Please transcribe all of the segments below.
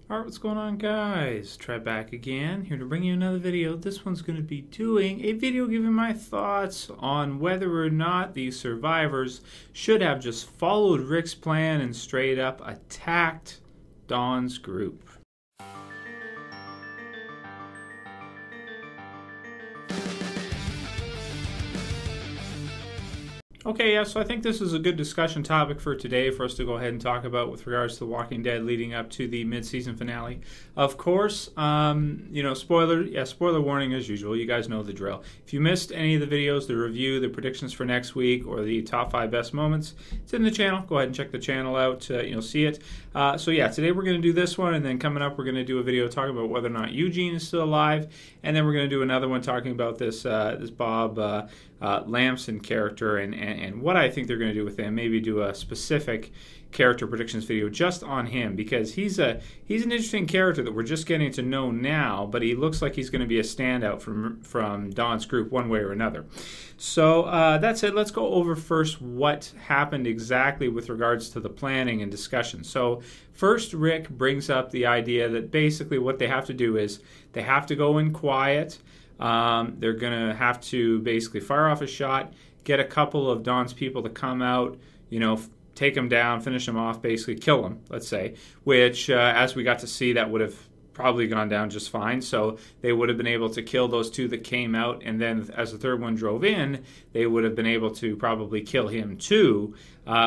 Alright, what's going on, guys? Try back again, here to bring you another video. This one's going to be doing a video giving my thoughts on whether or not these survivors should have just followed Rick's plan and straight up attacked Dawn's group. Okay, yeah, so I think this is a good discussion topic for today for us to go ahead and talk about with regards to The Walking Dead leading up to the mid-season finale. Of course, spoiler warning as usual. You guys know the drill. If you missed any of the videos, the review, the predictions for next week, or the top 5 best moments, it's in the channel. Go ahead and check the channel out. You'll see it. So yeah, today we're going to do this one, and then coming up we're going to do a video talking about whether or not Eugene is still alive, and then we're going to do another one talking about this Bob Lamson character and what I think they're going to do with him. Maybe do a specific character predictions video just on him, because he's an interesting character that we're just getting to know now, but he looks like he's going to be a standout from Dawn's group one way or another. So that's it. Let's go over first what happened exactly with regards to the planning and discussion. So first, Rick brings up the idea that basically what they have to do is they have to go in quiet. They're going to have to basically fire off a shot, get a couple of Dawn's people to come out, take them down, finish them off, basically kill them, let's say, which, as we got to see, that would have probably gone down just fine. So they would have been able to kill those two that came out, and then as the third one drove in, they would have been able to probably kill him too,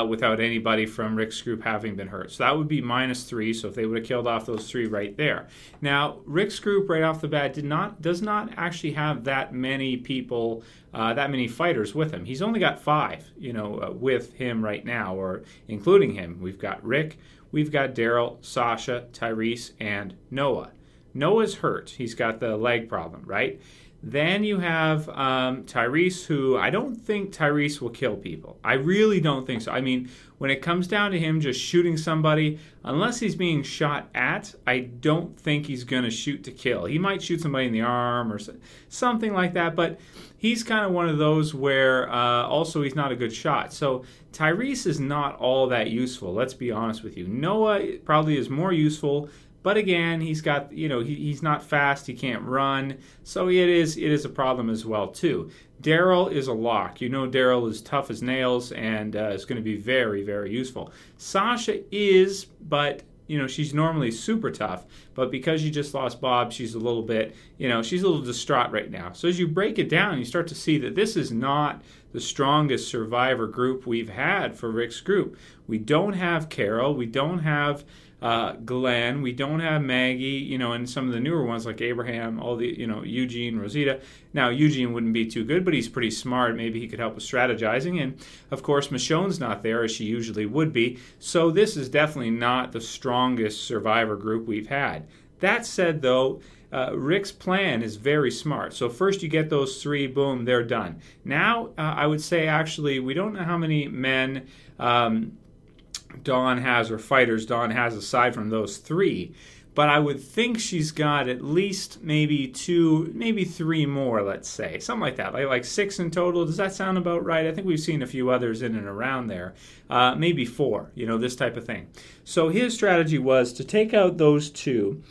without anybody from Rick's group having been hurt. So that would be -3, so if they would have killed off those 3 right there. Now, Rick's group right off the bat does not actually have that many people, that many fighters with him. He's only got 5, with him right now, or including him. We've got Rick, we've got Daryl, Sasha, Tyreese, and Noah. Noah's hurt. He's got the leg problem, right? Then you have Tyreese, who I don't think Tyreese will kill people. I really don't think so. I mean, when it comes down to him just shooting somebody, unless he's being shot at, I don't think he's going to shoot to kill. He might shoot somebody in the arm or something like that, but he's kind of one of those where also he's not a good shot. So Tyreese is not all that useful, let's be honest with you. Noah probably is more useful, but again, he's got, he's not fast, he can't run, so it is a problem as well too. Daryl is a lock. Daryl is tough as nails and is going to be very, very useful. Sasha is, but she's normally super tough, but because you just lost Bob, she's a little bit, she's a little distraught right now. So as you break it down, you start to see that this is not the strongest survivor group we've had for Rick's group. We don't have Carol, we don't have Glenn, we don't have Maggie, and some of the newer ones like Abraham, all the, Eugene, Rosita. Now, Eugene wouldn't be too good, but he's pretty smart. Maybe he could help with strategizing. And, of course, Michonne's not there, as she usually would be. So this is definitely not the strongest survivor group we've had. That said, though, Rick's plan is very smart. So first you get those 3, boom, they're done. Now, I would say, actually, we don't know how many men Dawn has, or fighters Dawn has, aside from those 3. But I would think she's got at least maybe 2, maybe 3 more, let's say. Something like that, like 6 in total. Does that sound about right? I think we've seen a few others in and around there. Maybe 4, this type of thing. So his strategy was to take out those 2.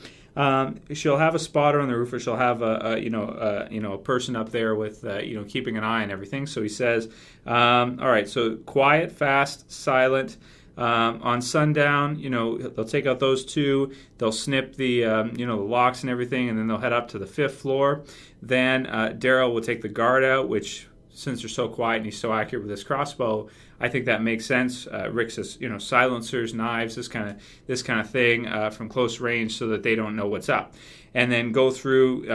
She'll have a spotter on the roof, or she'll have a person up there with keeping an eye on everything. So he says, all right, so quiet, fast, silent. On sundown, they'll take out those 2. They'll snip the the locks and everything, and then they'll head up to the 5th floor. Then Daryl will take the guard out, which, since they're so quiet and he's so accurate with his crossbow, I think that makes sense. Rick says, silencers, knives, this kind of thing from close range, so that they don't know what's up. And then go through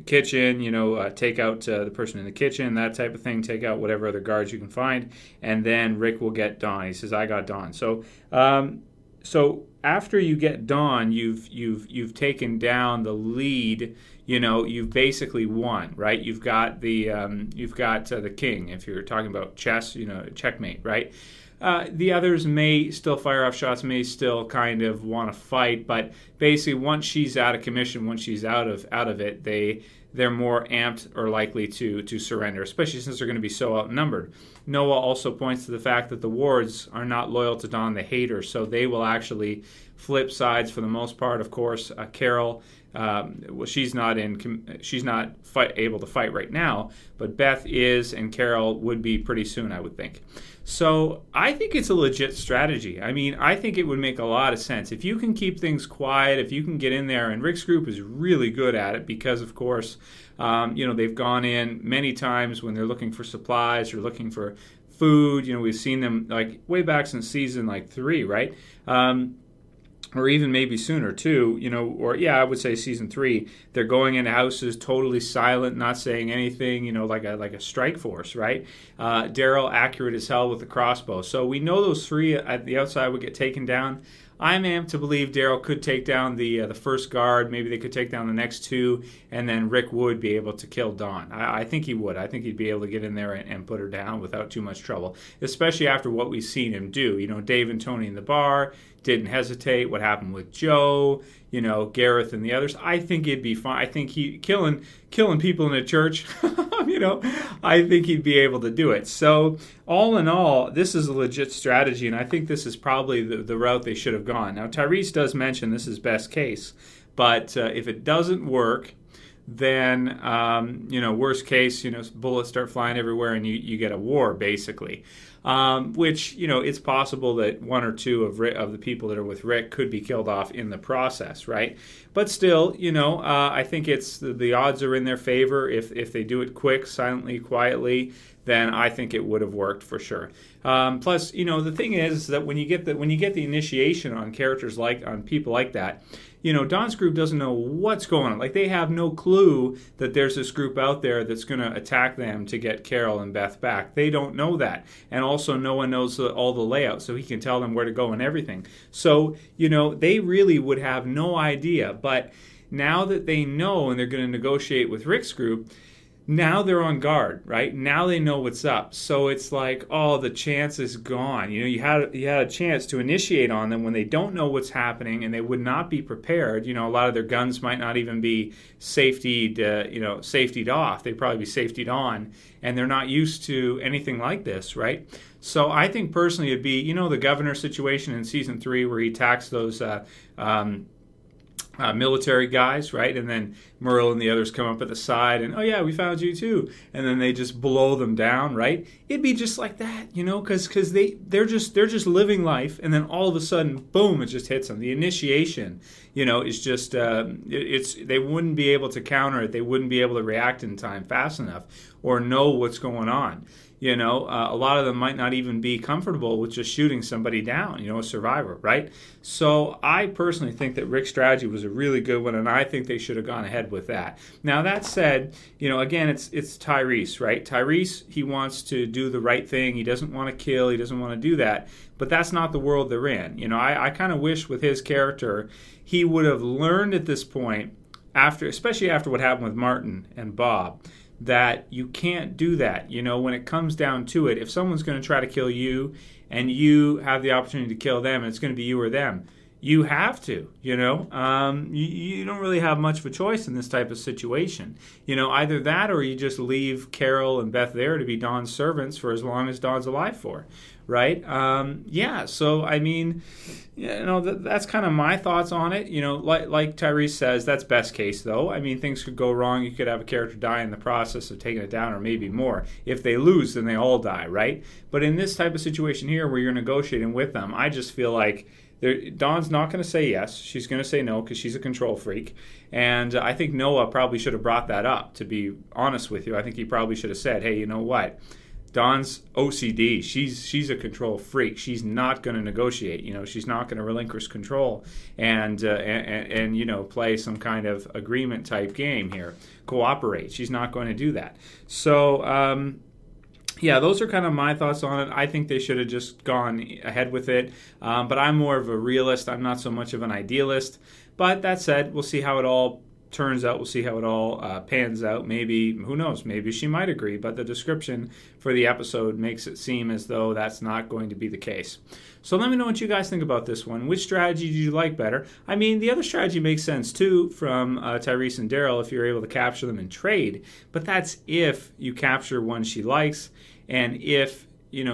kitchen, take out the person in the kitchen, that type of thing. Take out whatever other guards you can find, and then Rick will get Dawn. He says, "I got Dawn." So, so after you get Dawn, you've taken down the lead. You've basically won, right? You've got the king. If you're talking about chess, checkmate, right? The others may still fire off shots, may still kind of want to fight, but basically once she's out of commission, once she's out of it, they're more amped or likely to surrender, especially since they're going to be so outnumbered. Noah also points to the fact that the wards are not loyal to Dawn, they hate her, so they will actually flip sides for the most part. Of course, Carol, well, she's not able to fight right now, but Beth is, and Carol would be pretty soon, I would think. So I think it's a legit strategy. I mean, I think it would make a lot of sense. If you can keep things quiet, if you can get in there, and Rick's group is really good at it because, of course, they've gone in many times when they're looking for supplies or looking for food. We've seen them like way back since season 3, right? Or even maybe sooner too, I would say season 3. They're going into houses totally silent, not saying anything, like a strike force, right? Daryl accurate as hell with the crossbow. So we know those 3 at the outside would get taken down. I'm amped to believe Daryl could take down the first guard. Maybe they could take down the next 2, and then Rick would be able to kill Dawn. I think he would. I think he'd be able to get in there and put her down without too much trouble, especially after what we've seen him do. Dave and Tony in the bar didn't hesitate. What happened with Joe, Gareth and the others. I think it'd be fine. I think he killing people in a church, I think he'd be able to do it. So all in all, this is a legit strategy, and I think this is probably the route they should have gone. Now, Tyreese does mention this is best case, but if it doesn't work, then, worst case, bullets start flying everywhere and you get a war, basically. Which, it's possible that 1 or 2 of the people that are with Rick could be killed off in the process, right? But still, I think the odds are in their favor. If they do it quick, silently, quietly, then I think it would have worked for sure. Plus, the thing is that when you get the initiation on on people like that, Dawn's group doesn't know what's going on. Like, they have no clue that there's this group out there that's going to attack them to get Carol and Beth back. They don't know that. And also, no one knows all the layout, so he can tell them where to go and everything. So, they really would have no idea. But now that they know and they're going to negotiate with Rick's group, now they're on guard, right? Now they know what's up. So it's like, oh, the chance is gone. You had a chance to initiate on them when they don't know what's happening and they would not be prepared. A lot of their guns might not even be safetied off. They'd probably be safetied on, and they're not used to anything like this, right? So I think personally it'd be, the governor situation in season 3 where he attacks those military guys, right? And then Merle and the others come up at the side and, oh yeah, we found you too. And then they just blow them down, right? It'd be just like that, because they're just living life, and then all of a sudden, boom, it just hits them. The initiation, is just, they wouldn't be able to counter it. They wouldn't be able to react in time fast enough or know what's going on. A lot of them might not even be comfortable with just shooting somebody down, a survivor, right? So I personally think that Rick's strategy was a really good one, and I think they should have gone ahead with that. Now, that said, again, it's Tyreese, right? Tyreese, he wants to do the right thing. He doesn't want to kill. He doesn't want to do that. But that's not the world they're in. I kind of wish with his character, he would have learned at this point, especially after what happened with Martin and Bob, that you can't do that. When it comes down to it, if someone's going to try to kill you and you have the opportunity to kill them, and it's going to be you or them, you have to, you don't really have much of a choice in this type of situation. Either that or you just leave Carol and Beth there to be Dawn's servants for as long as Dawn's alive for, right? So I mean, that's kind of my thoughts on it. Like Tyreese says, that's best case though. I mean, things could go wrong. You could have a character die in the process of taking it down, or maybe more. If they lose, then they all die, right? But in this type of situation here where you're negotiating with them, I just feel like Dawn's not going to say yes. She's going to say no because she's a control freak. And I think Noah probably should have brought that up, to be honest with you. I think he probably should have said, hey, you know what? Dawn's OCD. She's a control freak. She's not going to negotiate. She's not going to relinquish control and play some kind of agreement type game here. Cooperate. She's not going to do that. So, those are kind of my thoughts on it. I think they should have just gone ahead with it. But I'm more of a realist. I'm not so much of an idealist. But that said, we'll see how it all turns out. We'll see how it all pans out. Maybe, who knows, maybe she might agree, but the description for the episode makes it seem as though that's not going to be the case. So let me know what you guys think about this one. Which strategy do you like better? I mean, the other strategy makes sense too from Tyreese and Daryl if you're able to capture them and trade, but that's if you capture one she likes and if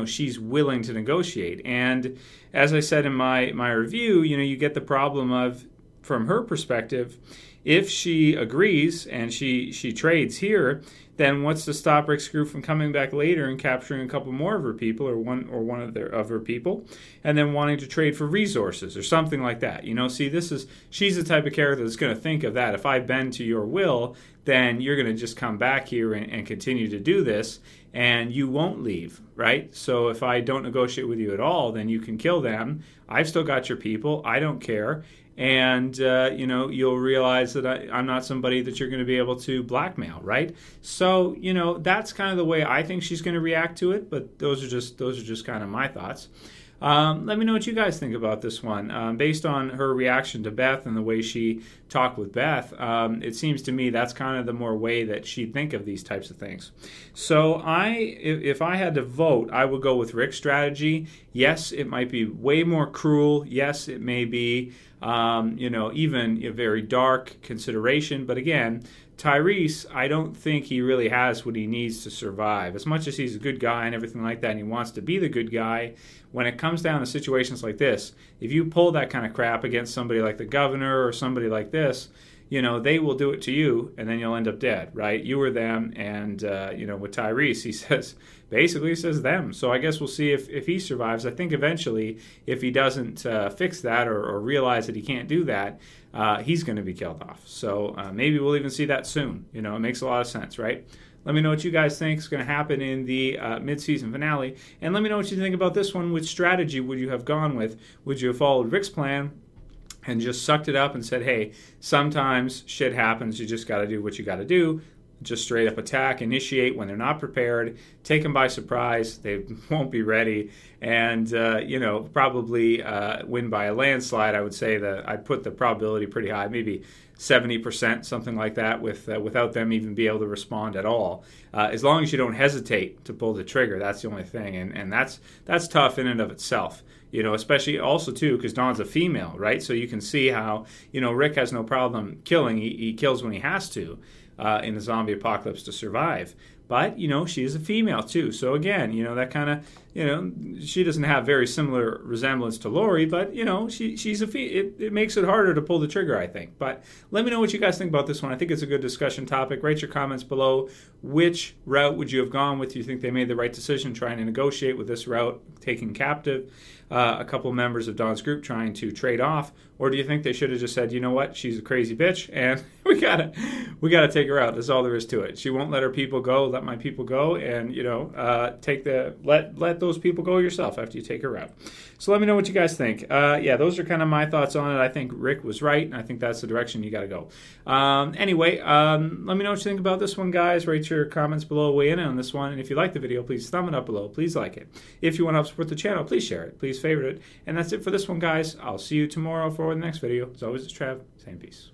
she's willing to negotiate. And as I said in my review, you get the problem of, from her perspective, if she agrees and she trades here, then what's to stop Rick's group from coming back later and capturing a couple more of her people, or one of her people, and then wanting to trade for resources or something like that? See, she's the type of character that's going to think of that. If I bend to your will, then you're going to just come back here and continue to do this, and you won't leave, right? So if I don't negotiate with you at all, then you can kill them. I've still got your people. I don't care. And, you'll realize that I'm not somebody that you're going to be able to blackmail, right? So, that's kind of the way I think she's going to react to it, but those are just kind of my thoughts. Let me know what you guys think about this one. Based on her reaction to Beth and the way she talked with Beth, it seems to me that's kind of the more way that she'd think of these types of things. So if I had to vote, I would go with Rick's strategy. Yes, it might be way more cruel. Yes, it may be, even a very dark consideration. But again, Tyreese, I don't think he really has what he needs to survive. As much as he's a good guy and everything like that, and he wants to be the good guy, when it comes down to situations like this, if you pull that kind of crap against somebody like the governor or somebody like this, they will do it to you, and then you'll end up dead, right? You or them, and, with Tyreese, he says them. So I guess we'll see if he survives. I think eventually, if he doesn't fix that or realize that he can't do that, he's going to be killed off. So maybe we'll even see that soon. It makes a lot of sense, right? Let me know what you guys think is going to happen in the mid-season finale, and let me know what you think about this one. Which strategy would you have gone with? Would you have followed Rick's plan and just sucked it up and said, hey, sometimes shit happens, you just got to do what you got to do? Just straight up attack, initiate when they're not prepared, take them by surprise, they won't be ready, and probably win by a landslide. I would say that I'd put the probability pretty high, maybe 70%, something like that, without them even be able to respond at all. As long as you don't hesitate to pull the trigger, that's the only thing, and that's tough in and of itself. Especially also too because Dawn's a female, right? So you can see how Rick has no problem killing. He kills when he has to. In a zombie apocalypse to survive. But, she is a female too. So again, that kind of, she doesn't have very similar resemblance to Lori, but, she's it makes it harder to pull the trigger, I think. But let me know what you guys think about this one. I think it's a good discussion topic. Write your comments below. Which route would you have gone with? Do you think they made the right decision trying to negotiate with this route, taking captive a couple members of Dawn's group, trying to trade off? Or do you think they should have just said, you know what, she's a crazy bitch, and we gotta take her out. That's all there is to it. She won't let her people go. Let my people go, and let those people go yourself after you take her out. So let me know what you guys think. Those are kind of my thoughts on it. I think Rick was right, and I think that's the direction you got to go. Anyway, let me know what you think about this one, guys. Rate your comments below, weigh in on this one, and if you like the video, please thumb it up below. Please like it. If you want to help support the channel, please share it. Please favorite it. And that's it for this one, guys. I'll see you tomorrow for the next video. As always, it's Trav. Same peace.